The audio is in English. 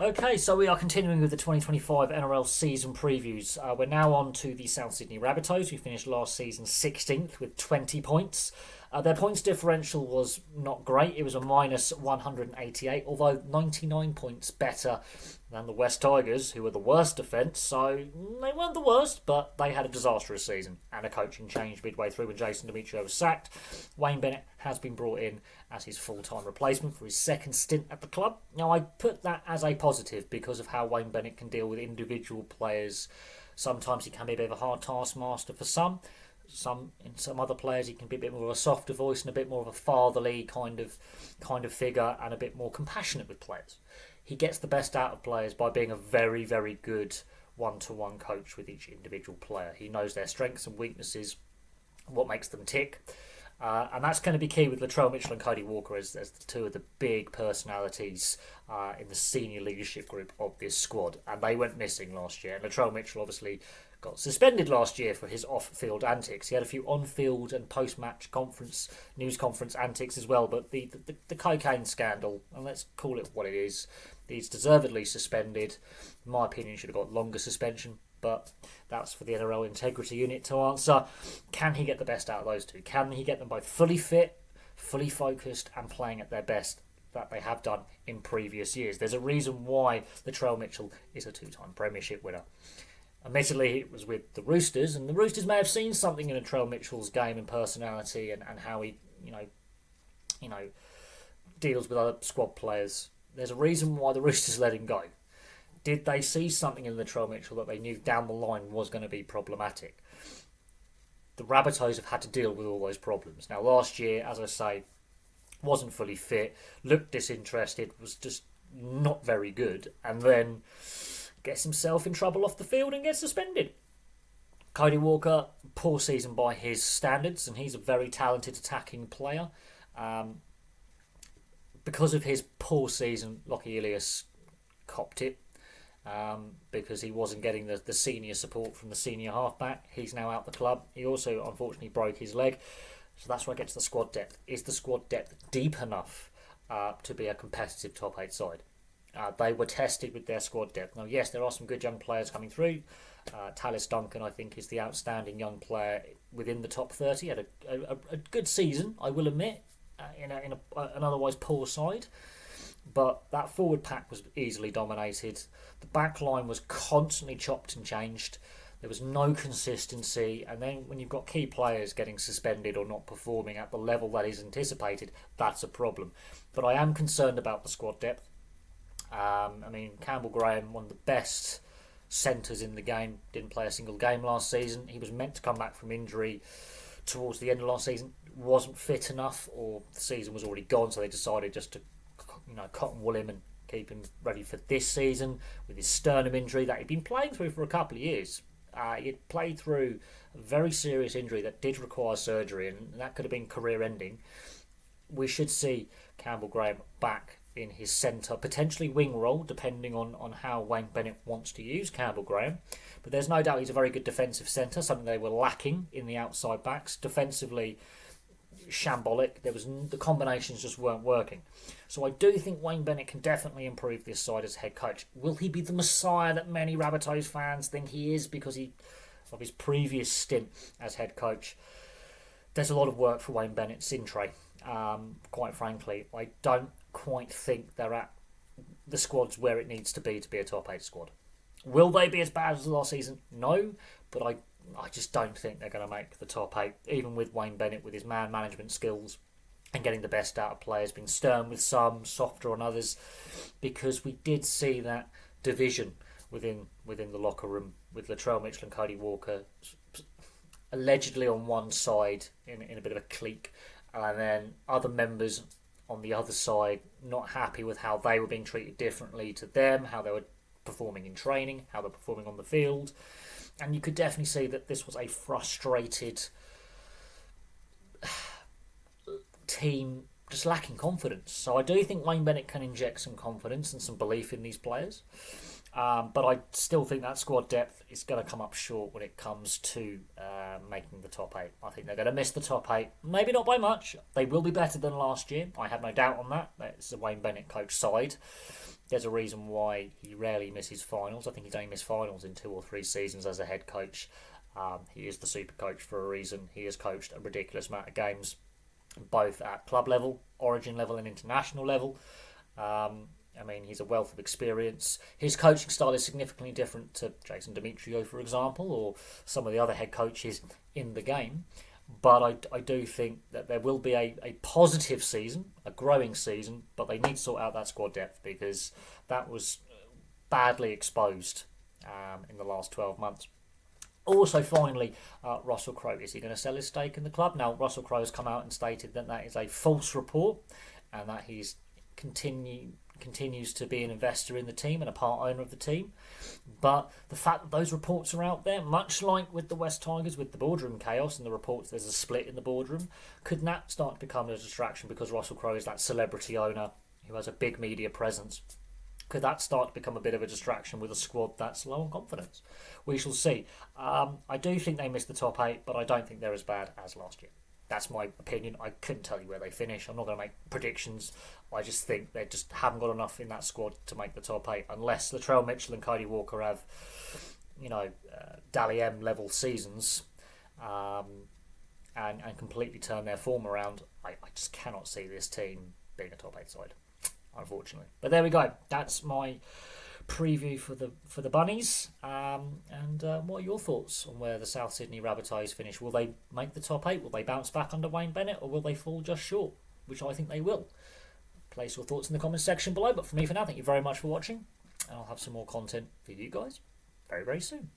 Okay, so we are continuing with the 2025 NRL season previews. We're now on to the South Sydney Rabbitohs, who finished last season 16th with 20 points. Their points differential was not great. It was a minus 188, although 99 points better than the West Tigers, who were the worst defence. So they weren't the worst, but they had a disastrous season and a coaching change midway through when Jason Demetriou was sacked. Wayne Bennett has been brought in as his full-time replacement for his second stint at the club. Now, I put that as a positive because of how Wayne Bennett can deal with individual players. Sometimes he can be a bit of a hard taskmaster for some. In some other players, he can be a bit more of a softer voice and a bit more of a fatherly kind of figure and a bit more compassionate with players. He gets the best out of players by being a very, very good one-to-one coach with each individual player. He knows their strengths and weaknesses, what makes them tick. And that's going to be key with Latrell Mitchell and Cody Walker as the two of the big personalities in the senior leadership group of this squad. And they went missing last year. And Latrell Mitchell obviously got suspended last year for his off-field antics. He had a few on-field and post-match news conference antics as well. But the cocaine scandal, and let's call it what it is, he's deservedly suspended. In my opinion, should have got longer suspension. But that's for the NRL Integrity Unit to answer. Can he get the best out of those two? Can he get them both fully fit, fully focused, and playing at their best that they have done in previous years? There's a reason why Latrell Mitchell is a two-time premiership winner. Admittedly, it was with the Roosters, and the Roosters may have seen something in Latrell Mitchell's game and personality and how he, deals with other squad players. There's a reason why the Roosters let him go. Did they see something in Latrell Mitchell that they knew down the line was going to be problematic? The Rabbitohs have had to deal with all those problems. Now, last year, as I say, wasn't fully fit, looked disinterested, was just not very good, and then gets himself in trouble off the field and gets suspended. Cody Walker, poor season by his standards, and he's a very talented attacking player. Because of his poor season, Lockie Ilias copped it. Because he wasn't getting the senior support from the senior halfback. He's now out the club. He also unfortunately broke his leg. So that's where I get to the squad depth. Is the squad depth deep enough to be a competitive top 8 side? They were tested with their squad depth. Now, yes, there are some good young players coming through. Tallis Duncan, I think, is the outstanding young player within the top 30. Had a good season, I will admit, in an otherwise poor side. But that forward pack was easily dominated. The back line was constantly chopped and changed. There was no consistency. And then when you've got key players getting suspended or not performing at the level that is anticipated, that's a problem. But I am concerned about the squad depth. Campbell Graham, one of the best centres in the game, didn't play a single game last season. He was meant to come back from injury towards the end of last season. Wasn't fit enough, or the season was already gone, so they decided just to cotton wool him and keep him ready for this season with his sternum injury that he'd been playing through for a couple of years. He'd played through a very serious injury that did require surgery, and that could have been career-ending. We should see Campbell Graham back in his centre, potentially wing role, depending on how Wayne Bennett wants to use Campbell Graham. But there's no doubt he's a very good defensive centre, something they were lacking in the outside backs. Defensively, shambolic. The combinations just weren't working. So I do think Wayne Bennett can definitely improve this side as head coach. Will he be the messiah that many Rabbitohs fans think he is because of his previous stint as head coach? There's a lot of work for Wayne Bennett's in tray. Quite frankly, I don't quite think they're at the squad's where it needs to be a top 8 squad. Will they be as bad as last season? No, but I just don't think they're going to make the top 8, even with Wayne Bennett with his man management skills and getting the best out of players, being stern with some, softer on others, because we did see that division within the locker room with Latrell Mitchell and Cody Walker allegedly on one side in a bit of a clique, and then other members on the other side not happy with how they were being treated differently to them, how they were performing in training, how they're performing on the field. And you could definitely see that this was a frustrated team just lacking confidence. So I do think Wayne Bennett can inject some confidence and some belief in these players. But I still think that squad depth is going to come up short when it comes to making the top 8. I think they're going to miss the top 8. Maybe not by much. They will be better than last year. I have no doubt on that. It's the Wayne Bennett coach side. There's a reason why he rarely misses finals. I think he's only missed finals in 2 or 3 seasons as a head coach. He is the super coach for a reason. He has coached a ridiculous amount of games, both at club level, origin level and international level. I mean, he's a wealth of experience. His coaching style is significantly different to Jason Demetriou, for example, or some of the other head coaches in the game. But I do think that there will be a positive season, a growing season, but they need to sort out that squad depth because that was badly exposed in the last 12 months. Also, finally, Russell Crowe. Is he going to sell his stake in the club? Now, Russell Crowe has come out and stated that that is a false report and that he's continues to be an investor in the team and a part owner of the team. But the fact that those reports are out there, much like with the West Tigers, with the boardroom chaos and the reports there's a split in the boardroom, could that start to become a distraction because Russell Crowe is that celebrity owner who has a big media presence? Could that start to become a bit of a distraction with a squad that's low on confidence? We shall see. I do think they missed the top 8, but I don't think they're as bad as last year. That's my opinion. I couldn't tell you where they finish. I'm not going to make predictions. I just think they just haven't got enough in that squad to make the top 8, unless Latrell Mitchell and Cody Walker have, Dally M level seasons, and completely turn their form around. I just cannot see this team being a top 8 side, unfortunately. But there we go. That's my preview for the Bunnies. What are your thoughts on where the South Sydney Rabbitohs finish? Will they make the top 8? Will they bounce back under Wayne Bennett, or will they fall just short? Which I think they will. Place your thoughts in the comments section below. But for me, for now, thank you very much for watching, and I'll have some more content for you guys very, very soon.